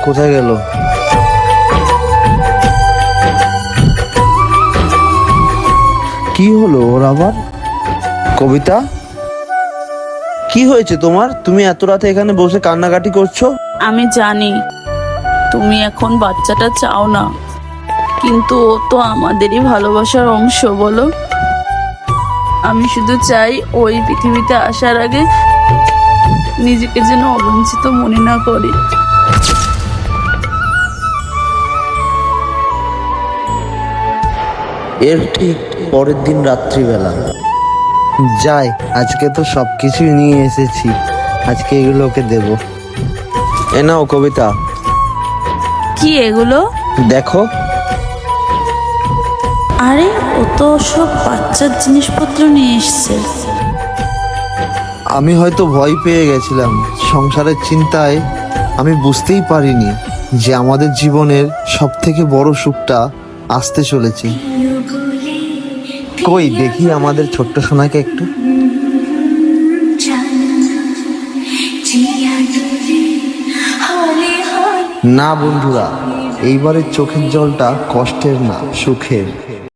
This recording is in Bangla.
কোথায় গেল? কি হলো ওর আবার? কবিতা, কি হয়েছে তোমার? তুমি এত রাতে এখানে বসে কান্নাকাটি করছো? আমি জানি তুমি এখন বাচ্চাটা চাও না, কিন্তু ও তো আমাদেরই ভালোবাসার অংশ, বলো। আমি শুধু চাই ওই পৃথিবীতে আসার আগে নিজেকে যেন অবঞ্চিত মনে না করে। এর ঠিক পরের দিন রাত্রিবেলা, যাই আজকে তো সবকিছুই নিয়ে এসেছি, আজকে এগুলো ওকে দেব। এ নাও কবিতা। কি এগুলো? দেখো। আরে ও তো সব বাচ্চার জিনিসপত্র নিয়ে এসছে। আমি হয়তো ভয় পেয়ে গেছিলাম, সংসারের চিন্তায় আমি বুঝতেই পারিনি যে আমাদের জীবনের সব থেকে বড় সুখটা আসতে চলেছে। কই দেখি আমাদের ছোট্ট সোনাকে একটু। না বন্ধুরা, এইবারের চোখের জলটা কষ্টের না, সুখের।